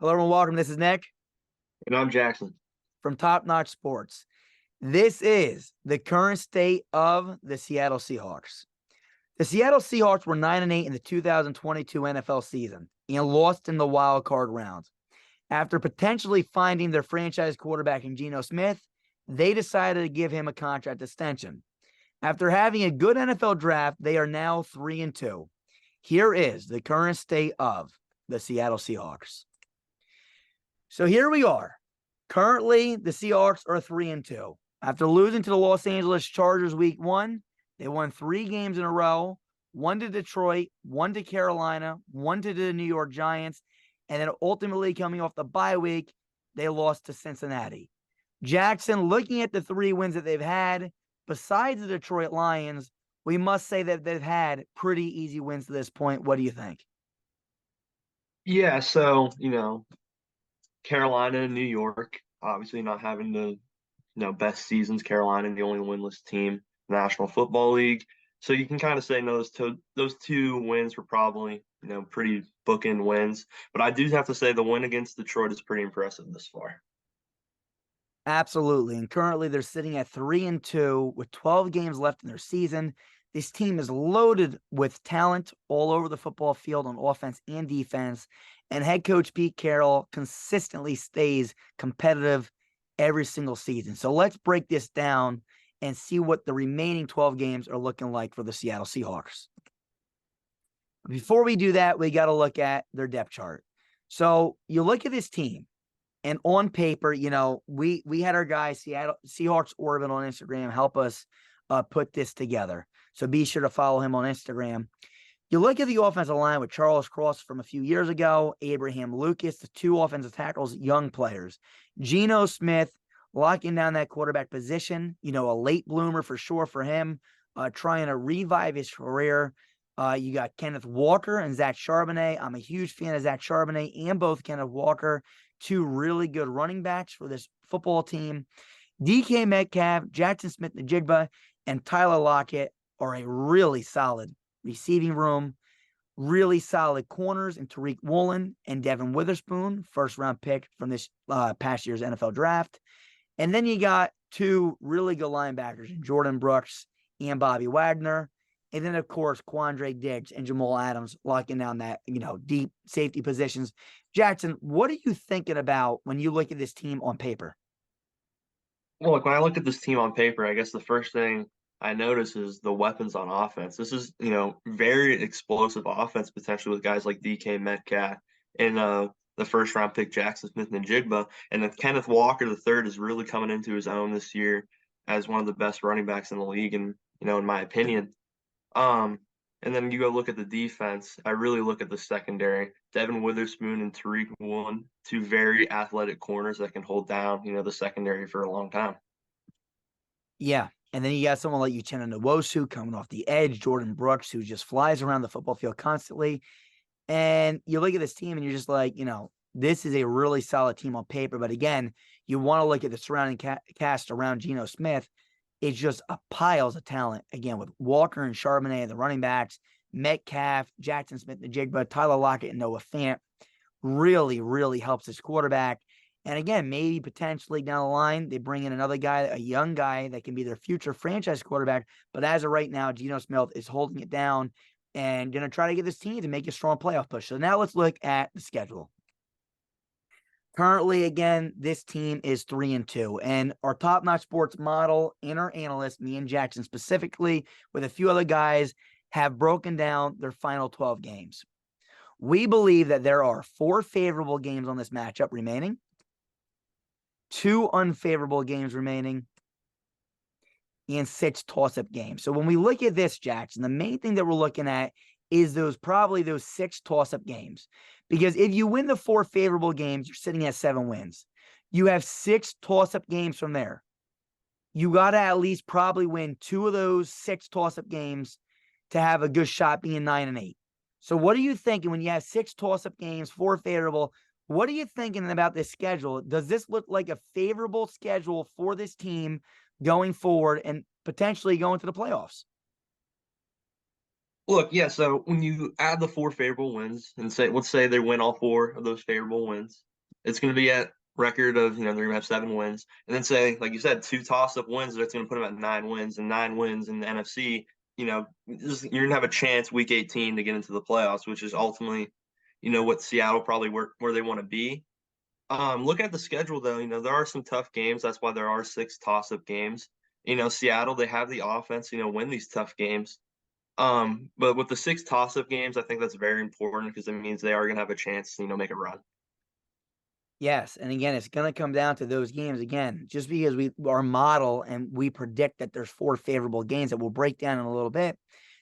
Hello and welcome. This is Nick And I'm Jackson. from Top Notch Sports. This is the current state of the Seattle Seahawks. The Seattle Seahawks were 9-8 in the 2022 NFL season and lost in the wild card round. After potentially finding their franchise quarterback in Geno Smith, they decided to give him a contract extension. After having a good NFL draft, they are now 3-2. Here is the current state of the Seattle Seahawks. So here we are. Currently, the Seahawks are 3-2. After losing to the Los Angeles Chargers week 1, they won 3 games in a row, 1 to Detroit, 1 to Carolina, 1 to the New York Giants, and then ultimately coming off the bye week, they lost to Cincinnati. Jackson, looking at the 3 wins that they've had, besides the Detroit Lions, we must say that they've had pretty easy wins to this point. What do you think? Yeah, so, Carolina and New York, obviously not having the, best seasons. Carolina, the only winless team in the National Football League. So you can kind of say no, those two wins were probably, pretty bookend wins. But I do have to say the win against Detroit is pretty impressive this far. Absolutely. And currently they're sitting at 3-2 with 12 games left in their season. This team is loaded with talent all over the football field on offense and defense. And head coach Pete Carroll consistently stays competitive every single season. So let's break this down and see what the remaining 12 games are looking like for the Seattle Seahawks. Before we do that, we got to look at their depth chart. So you look at this team, and on paper, we had our guy Seattle Seahawks Orbit on Instagram help us put this together. So be sure to follow him on Instagram. You look at the offensive line with Charles Cross from a few years ago, Abraham Lucas, the 2 offensive tackles, young players. Geno Smith locking down that quarterback position, a late bloomer for sure for him, trying to revive his career. You got Kenneth Walker and Zach Charbonnet. I'm a huge fan of Zach Charbonnet and both Kenneth Walker, 2 really good running backs for this football team. DK Metcalf, Jackson Smith-Njigba, and Tyler Lockett are a really solid receiving room, really solid corners in Tariq Woolen and Devin Witherspoon, first-round pick from this past year's NFL draft. And then you got 2 really good linebackers in Jordan Brooks and Bobby Wagner. And then, of course, Quandre Diggs and Jamal Adams locking down that, deep safety positions. Jackson, what are you thinking about when you look at this team on paper? Well, look, when I look at this team on paper, I guess the first thing I notice is the weapons on offense. This is, very explosive offense potentially with guys like DK Metcalf and the first round pick Jackson Smith-Njigba. And then Kenneth Walker the third is really coming into his own this year as one of the best running backs in the league, and in my opinion. And then you go look at the defense. I really look at the secondary. Devin Witherspoon and Tariq Woolen, 2 very athletic corners that can hold down, the secondary for a long time. Yeah. And then you got someone like Uchenna Nwosu coming off the edge, Jordan Brooks, who just flies around the football field constantly. And you look at this team and you're just like, this is a really solid team on paper. But again, you want to look at the surrounding cast around Geno Smith. It's just a piles of talent, again, with Walker and Charbonnet, the running backs, Metcalf, Jackson Smith-Njigba, Tyler Lockett, and Noah Fant. Really, really helps his quarterback. And again, maybe potentially down the line, they bring in another guy, a young guy that can be their future franchise quarterback. But as of right now, Geno Smith is holding it down and going to try to get this team to make a strong playoff push. So now let's look at the schedule. Currently, again, this team is 3-2, and our Top Notch Sports model and our analyst, me and Jackson specifically, with a few other guys, have broken down their final 12 games. We believe that there are 4 favorable games on this matchup remaining, 2 unfavorable games remaining, and 6 toss-up games. So when we look at this, Jackson, the main thing that we're looking at is those 6 toss-up games. Because if you win the 4 favorable games, you're sitting at 7 wins. You have 6 toss-up games from there. You got to at least probably win 2 of those 6 toss-up games to have a good shot being 9-8. So what are you thinking when you have 6 toss-up games, 4 favorable? What are you thinking about this schedule? Does this look like a favorable schedule for this team going forward and potentially going to the playoffs? Look, yeah, so when you add the 4 favorable wins and let's say they win all 4 of those favorable wins, It's going to be at record of, they're going to have 7 wins. And then say, like you said, 2 toss-up wins, that's going to put them at 9 wins. And 9 wins in the NFC, you're going to have a chance week 18 to get into the playoffs, which is ultimately, what Seattle probably where they want to be. Looking at the schedule, though, there are some tough games. That's why there are 6 toss-up games. Seattle, they have the offense, win these tough games. But with the 6 toss-up games, I think that's very important because it means they are going to have a chance to, make a run. Yes, and again, it's going to come down to those games again. Just because we our model and we predict that there's 4 favorable games that we'll break down in a little bit,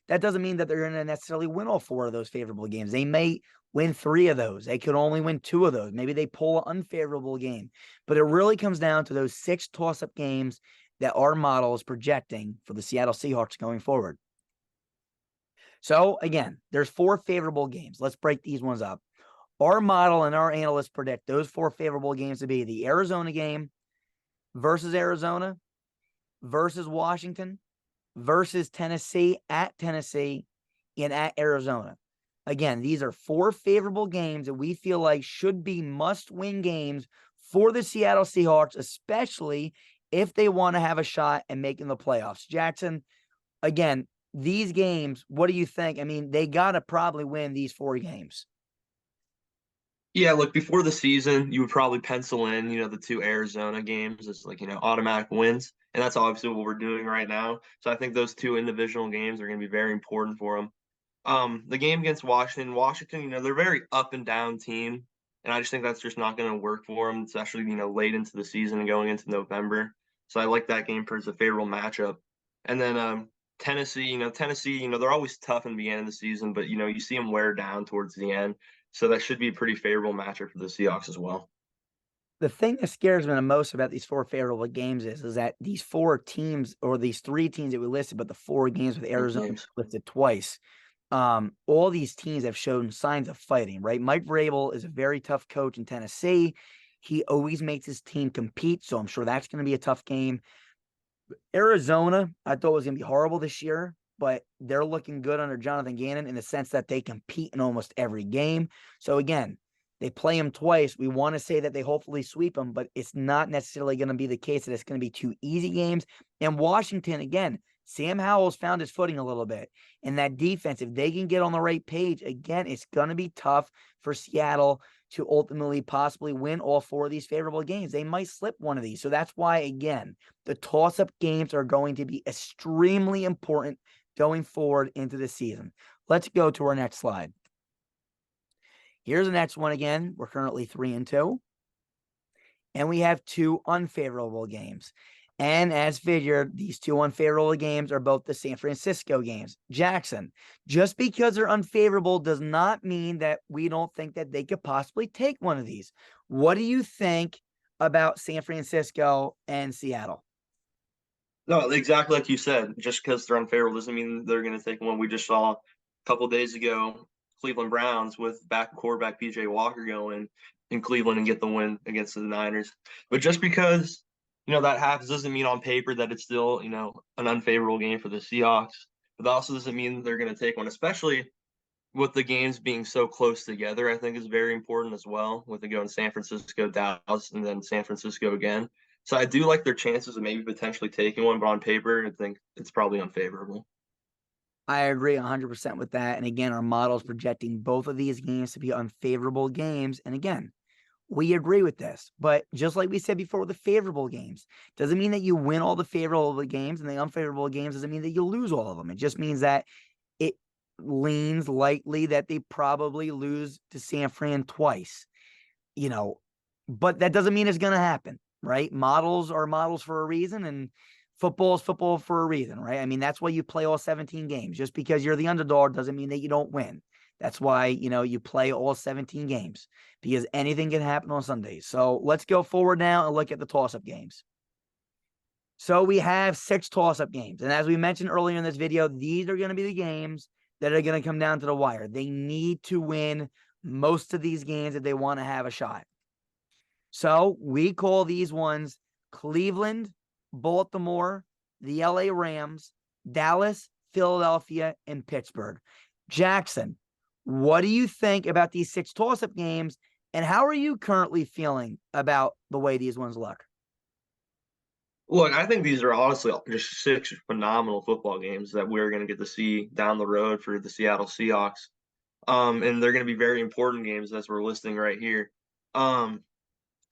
that doesn't mean that they're going to necessarily win all 4 of those favorable games. They may win 3 of those. They could only win 2 of those. Maybe they pull an unfavorable game. But it really comes down to those 6 toss-up games that our model is projecting for the Seattle Seahawks going forward. So again, there's 4 favorable games. Let's break these ones up. Our model and our analysts predict those 4 favorable games to be the Arizona game versus Arizona, versus Washington, versus Tennessee, and at Arizona. Again, these are 4 favorable games that we feel like should be must-win games for the Seattle Seahawks, especially if they want to have a shot at making the playoffs. Jackson, again, these games, what do you think? I mean, they got to probably win these 4 games. Yeah, look, before the season, you would probably pencil in, the 2 Arizona games as like, automatic wins. And that's obviously what we're doing right now. So I think those 2 individual games are going to be very important for them. The game against Washington, they're a very up and down team. And I just think that's just not going to work for them, especially, late into the season and going into November. So I like that game for as a favorable matchup. And then Tennessee, they're always tough in the end of the season, but, you see them wear down towards the end. So that should be a pretty favorable matchup for the Seahawks as well. The thing that scares me the most about these 4 favorable games is that these 4 teams, or these 3 teams that we listed, but the 4 games with Arizona Games. listed twice, all these teams have shown signs of fighting, right? Mike Vrabel is a very tough coach in Tennessee. He always makes his team compete, so I'm sure that's going to be a tough game. Arizona, I thought was going to be horrible this year, but they're looking good under Jonathan Gannon in the sense that they compete in almost every game. So again, they play them twice. We want to say that they hopefully sweep them, but it's not necessarily going to be the case that it's going to be 2 easy games. And Washington, again, Sam Howell's found his footing a little bit. And that defense, if they can get on the right page, again, it's going to be tough for Seattle to ultimately possibly win all 4 of these favorable games. They might slip one of these. So that's why, again, the toss-up games are going to be extremely important going forward into the season. Let's go to our next slide. Here's the next one again. We're currently 3-2. And we have 2 unfavorable games. And as figured, these 2 unfavorable games are both the San Francisco games. Jackson, just because they're unfavorable does not mean that we don't think that they could possibly take one of these. What do you think about San Francisco and Seattle? No, exactly like you said. Just because they're unfavorable doesn't mean they're going to take one. We just saw a couple days ago Cleveland Browns with quarterback PJ Walker going in Cleveland and get the win against the Niners. But just because that happens doesn't mean on paper that it's still an unfavorable game for the Seahawks. But that also doesn't mean they're going to take one, especially with the games being so close together. I think is very important as well. With it going San Francisco, Dallas, and then San Francisco again. So I do like their chances of maybe potentially taking one, but on paper, I think it's probably unfavorable. I agree 100% with that. And again, our model is projecting both of these games to be unfavorable games. And again, we agree with this. But just like we said before with the favorable games, doesn't mean that you win all the favorable games, and the unfavorable games doesn't mean that you lose all of them. It just means that it leans likely that they probably lose to San Fran twice, but that doesn't mean it's going to happen, right? Models are models for a reason, and football is football for a reason, right? I mean, that's why you play all 17 games. Just because you're the underdog doesn't mean that you don't win. That's why, you play all 17 games, because anything can happen on Sundays. So let's go forward now and look at the toss-up games. So we have 6 toss-up games. And as we mentioned earlier in this video, these are going to be the games that are going to come down to the wire. They need to win most of these games if they want to have a shot. So we call these ones Cleveland, Baltimore, the LA Rams, Dallas, Philadelphia, and Pittsburgh. Jackson, what do you think about these 6 toss-up games? And how are you currently feeling about the way these ones look? Look, I think these are honestly just six phenomenal football games that we're going to get to see down the road for the Seattle Seahawks. And they're going to be very important games as we're listing right here. Um,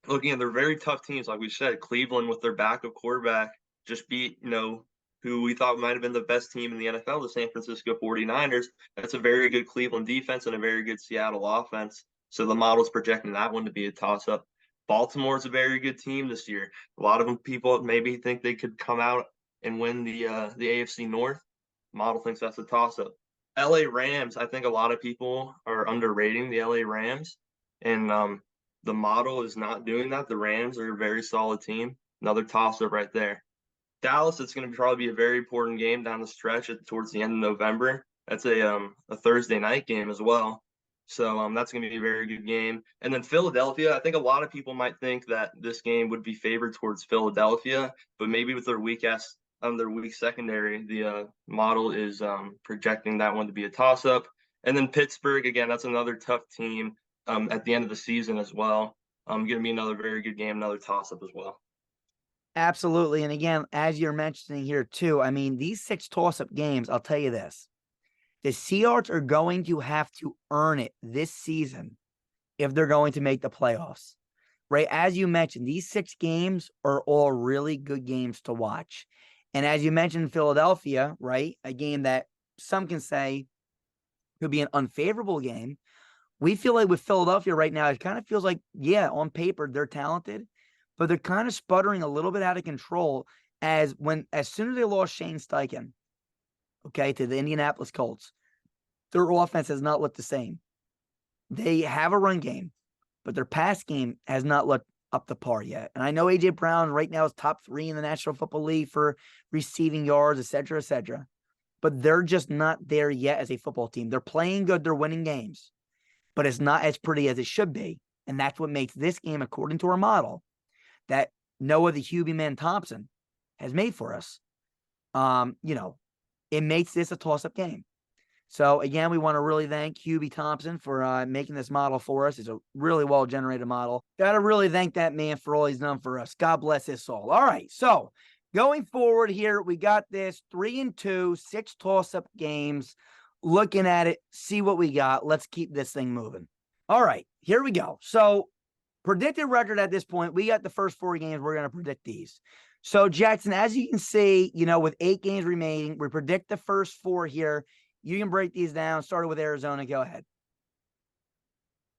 Looking at they're very tough teams, like we said. Cleveland with their backup quarterback just beat, who we thought might have been the best team in the NFL, the San Francisco 49ers. That's a very good Cleveland defense and a very good Seattle offense. So the model's projecting that one to be a toss-up. Baltimore's a very good team this year. A lot of them people maybe think they could come out and win the AFC North. Model thinks that's a toss-up. LA Rams, I think a lot of people are underrating the LA Rams. And the model is not doing that. The Rams are a very solid team. Another toss-up right there. Dallas, it's going to probably be a very important game down the stretch towards the end of November. That's a Thursday night game as well. So that's going to be a very good game. And then Philadelphia, I think a lot of people might think that this game would be favored towards Philadelphia, but maybe with their their weak secondary, the model is projecting that one to be a toss-up. And then Pittsburgh, again, that's another tough team at the end of the season as well. Going to be another very good game, another toss-up as well. Absolutely. And again, as you're mentioning here too, I mean, these six toss-up games, I'll tell you this. The Seahawks are going to have to earn it this season if they're going to make the playoffs. Right? As you mentioned, these six games are all really good games to watch. And as you mentioned, Philadelphia, right? A game that some can say could be an unfavorable game. We feel like with Philadelphia right now, it kind of feels like, yeah, on paper, they're talented, but they're kind of sputtering a little bit out of control as soon as they lost Shane Steichen, okay, to the Indianapolis Colts, their offense has not looked the same. They have a run game, but their pass game has not looked up to par yet. And I know A.J. Brown right now is top 3 in the National Football League for receiving yards, et cetera, but they're just not there yet as a football team. They're playing good. They're winning games, but it's not as pretty as it should be. And that's what makes this game, according to our model, that Noah the Hubie Man Thompson has made for us. It makes this a toss-up game. So again, we want to really thank Hubie Thompson for making this model for us. It's a really well-generated model. Got to really thank that man for all he's done for us. God bless his soul. All right, so going forward here, we got this 3-2, 6 toss-up games. Looking at it, see what we got. Let's keep this thing moving. All right, here we go. So predicted record at this point, we got the first 4 games. We're going to predict these. So Jackson, as you can see, with 8 games remaining, we predict the first 4 here. You can break these down. Started with Arizona. Go ahead.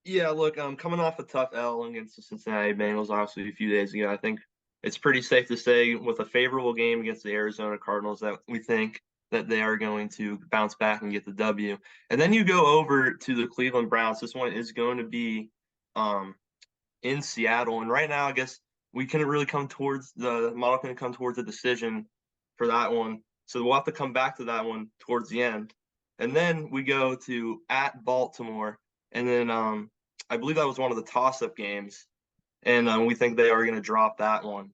Yeah, look, coming off a tough L against the Cincinnati Bengals, obviously a few days ago, I think it's pretty safe to say with a favorable game against the Arizona Cardinals that we think that they are going to bounce back and get the W. And then you go over to the Cleveland Browns. This one is going to be in Seattle. And right now, I guess we couldn't really come towards the model couldn't come towards a decision for that one. So we'll have to come back to that one towards the end. And then we go to at Baltimore. And then I believe that was one of the toss-up games. And we think they are going to drop that one.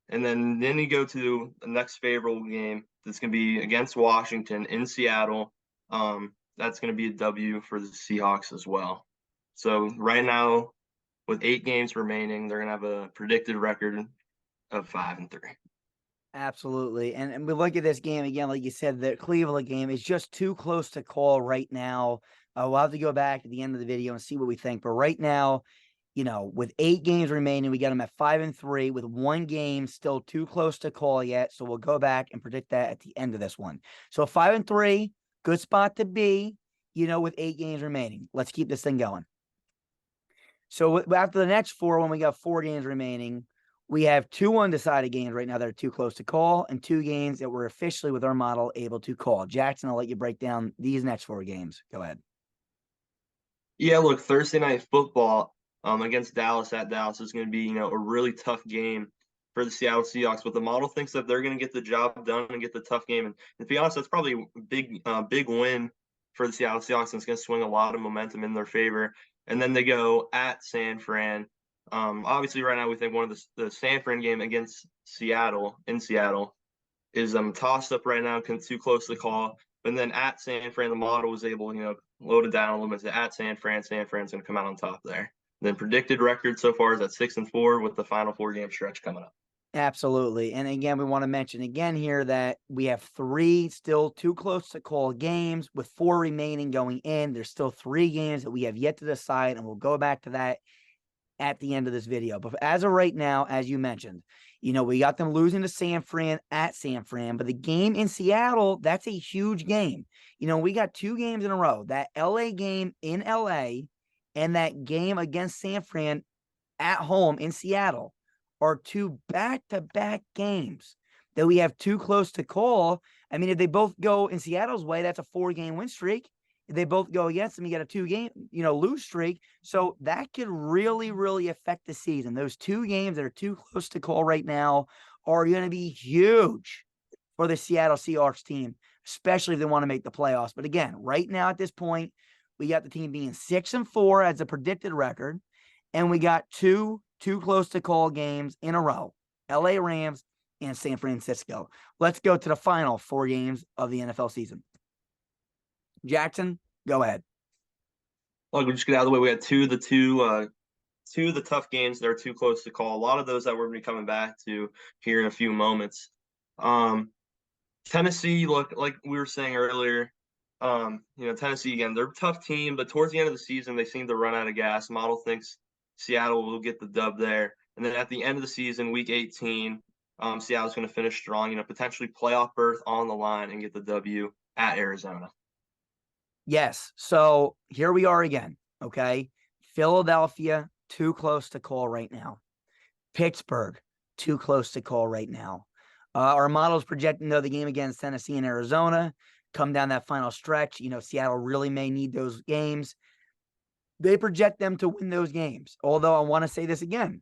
And then you go to the next favorable game that's going to be against Washington in Seattle. That's going to be a W for the Seahawks as well. So right now, with 8 games remaining, they're going to have a predicted record of 5-3. Absolutely. And we look at this game again, like you said, the Cleveland game is just too close to call right now. We'll have to go back at the end of the video and see what we think. But right now, with 8 games remaining, we got them at 5-3 with 1 game still too close to call yet. So we'll go back and predict that at the end of this one. So 5-3, good spot to be, with 8 games remaining. Let's keep this thing going. So after the next 4, when we got 4 games remaining, we have 2 undecided games right now that are too close to call and 2 games that we're officially with our model able to call. Jackson, I'll let you break down these next 4 games. Go ahead. Yeah, look, Thursday night football against Dallas at Dallas is going to be, a really tough game for the Seattle Seahawks. But the model thinks that they're going to get the job done and get the tough game. And to be honest, that's probably a big win for the Seattle Seahawks, and it's going to swing a lot of momentum in their favor. And then they go at San Fran. Obviously, right now we think one of the San Fran game against Seattle is tossed up right now, too close to call. But then at San Fran, the model was able, load it down a little bit to at San Fran. San Fran's going to come out on top there. Then predicted record so far is at 6-4 with the final 4-game stretch coming up. Absolutely. And again, we want to mention again here that we have 3 still too close to call games with 4 remaining going in. There's still 3 games that we have yet to decide, and we'll go back to that at the end of this video. But as of right now, as you mentioned, we got them losing to San Fran at San Fran, but the game in Seattle, that's a huge game. We got 2 games in a row, that LA game in LA and that game against San Fran at home in Seattle are 2 back-to-back games that we have too close to call. I mean, if they both go in Seattle's way, that's a 4-game win streak. If they both go against them, you got a 2-game, lose streak. So that could really, really affect the season. Those 2 games that are too close to call right now are going to be huge for the Seattle Seahawks team, especially if they want to make the playoffs. But again, right now at this point, we got the team being 6-4 as a predicted record, and we got 2 too close to call games in a row, LA Rams and San Francisco. Let's go to the final 4 games of the NFL season. Jackson, go ahead. Look, we'll just get out of the way. We had two of the tough games that are too close to call. A lot of those that we're going to be coming back to here in a few moments. Tennessee, look, like we were saying earlier, Tennessee, again, they're a tough team, but towards the end of the season, they seem to run out of gas. Model thinks Seattle will get the dub there. And then at the end of the season, week 18, Seattle's going to finish strong, potentially playoff berth on the line and get the W at Arizona. Yes. So here we are again. Okay. Philadelphia, too close to call right now. Pittsburgh, too close to call right now. Our model's projecting, though, the game against Tennessee and Arizona come down that final stretch. Seattle really may need those games. They project them to win those games. Although I want to say this again,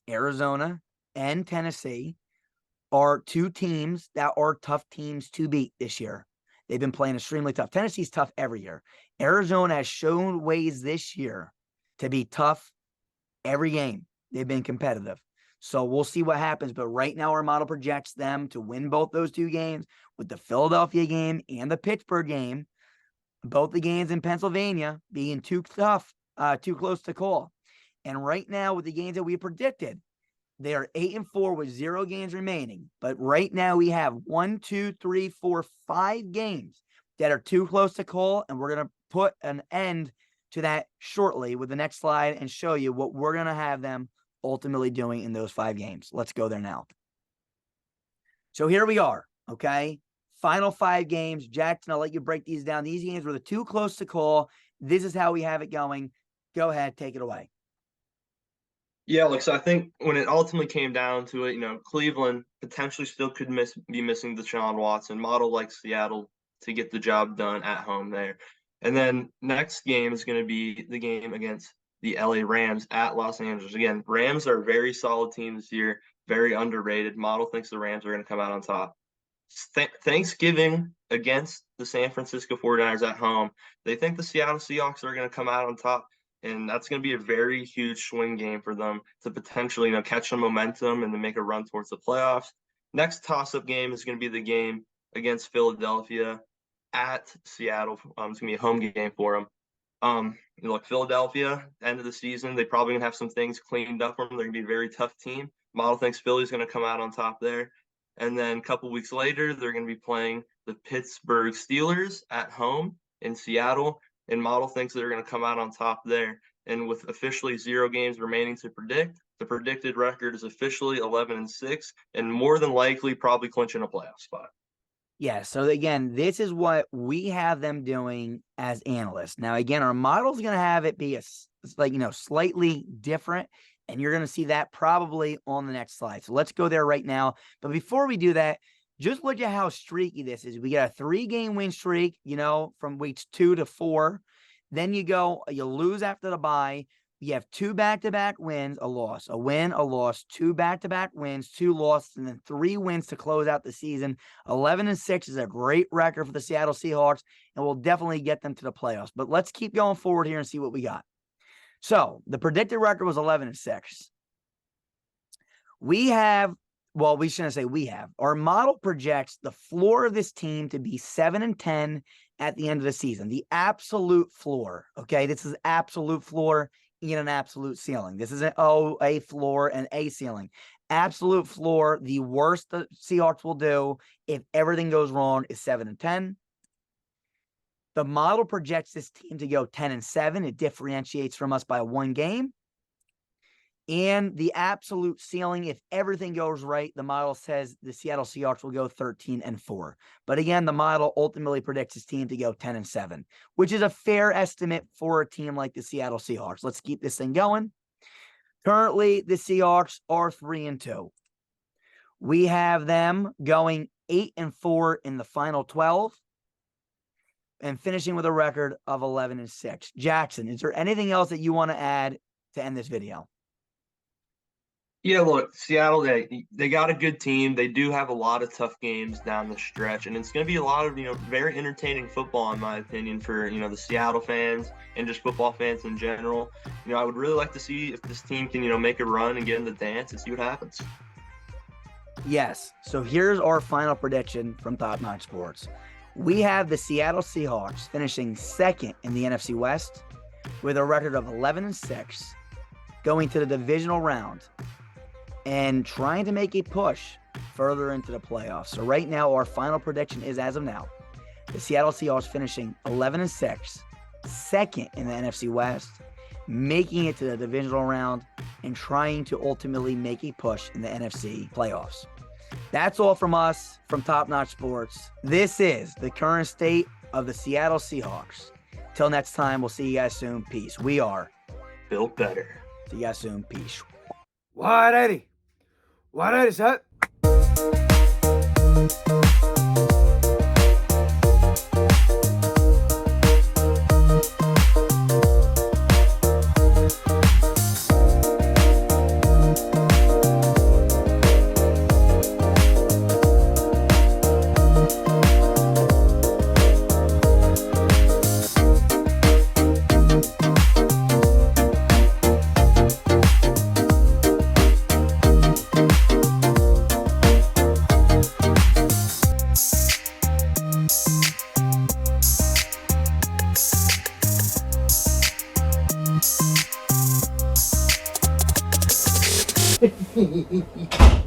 Arizona and Tennessee are 2 teams that are tough teams to beat this year. They've been playing extremely tough. Tennessee's tough every year. Arizona has shown ways this year to be tough every game. They've been competitive. So we'll see what happens. But right now, our model projects them to win both those 2 games, with the Philadelphia game and the Pittsburgh game. Both the games in Pennsylvania being too tough, too close to call. And right now, with the games that we predicted, they are 8-4 with 0 games remaining. But right now, we have 5 games that are too close to call. And we're going to put an end to that shortly with the next slide and show you what we're going to have them ultimately doing in those 5 games. Let's go there now. So here we are, okay? Final 5 games. Jackson, I'll let you break these down. These games were the too close to call. This is how we have it going. Go ahead, take it away. Yeah, so I think when it ultimately came down to it, Cleveland potentially still could be missing Deshaun Watson. Model like Seattle to get the job done at home there. And then next game is going to be the game against the LA Rams at Los Angeles. Again, Rams are a very solid team this year, very underrated. Model thinks the Rams are going to come out on top. Thanksgiving against the San Francisco 49ers at home, they think the Seattle Seahawks are going to come out on top, and that's going to be a very huge swing game for them to potentially, catch some momentum and to make a run towards the playoffs. Next toss-up game is going to be the game against Philadelphia at Seattle. It's going to be a home game for them. Philadelphia, end of the season, they probably going to have some things cleaned up for them. They're going to be a very tough team. Model thinks Philly's going to come out on top there. And then a couple weeks later, they're going to be playing the Pittsburgh Steelers at home in Seattle. And Model thinks they're going to come out on top there. And with officially 0 games remaining to predict, the predicted record is officially 11-6, and more than likely probably clinching a playoff spot. Yeah, so again, this is what we have them doing as analysts. Now, again, our model's going to have it be slightly different. And you're going to see that probably on the next slide. So let's go there right now. But before we do that, just look at how streaky this is. We got a 3-game win streak, from weeks 2 to 4. Then you lose after the bye. You have 2 back-to-back wins, a loss, a win, a loss, 2 back-to-back wins, 2 losses, and then 3 wins to close out the season. 11-6 is a great record for the Seattle Seahawks, and we'll definitely get them to the playoffs. But let's keep going forward here and see what we got. So the predicted record was 11-6. We shouldn't say we have. Our model projects the floor of this team to be 7-10 at the end of the season. The absolute floor. Okay, this is absolute floor making it an absolute ceiling. This isn't, a floor and a ceiling. Absolute floor, the worst the Seahawks will do if everything goes wrong is 7-10. The model projects this team to go 10-7. It differentiates from us by 1 game. And the absolute ceiling, if everything goes right, the model says the Seattle Seahawks will go 13-4. But again, the model ultimately predicts his team to go 10-7, which is a fair estimate for a team like the Seattle Seahawks. Let's keep this thing going. Currently, the Seahawks are 3-2. We have them going 8-4 in the final 12 and finishing with a record of 11-6. Jackson, is there anything else that you want to add to end this video? Yeah, look, Seattle, they got a good team. They do have a lot of tough games down the stretch, and it's going to be a lot of, very entertaining football, in my opinion, for, the Seattle fans and just football fans in general. I would really like to see if this team can, make a run and get in the dance and see what happens. Yes. So here's our final prediction from Top Notch Sports. We have the Seattle Seahawks finishing second in the NFC West with a record of 11-6, going to the divisional round and trying to make a push further into the playoffs. So right now, our final prediction is, as of now, the Seattle Seahawks finishing 11-6, second in the NFC West, making it to the divisional round and trying to ultimately make a push in the NFC playoffs. That's all from us from Top Notch Sports. This is the current state of the Seattle Seahawks. Till next time, we'll see you guys soon. Peace. We are Built Better. See you guys soon. Peace. 180. 180, set. Hehehehe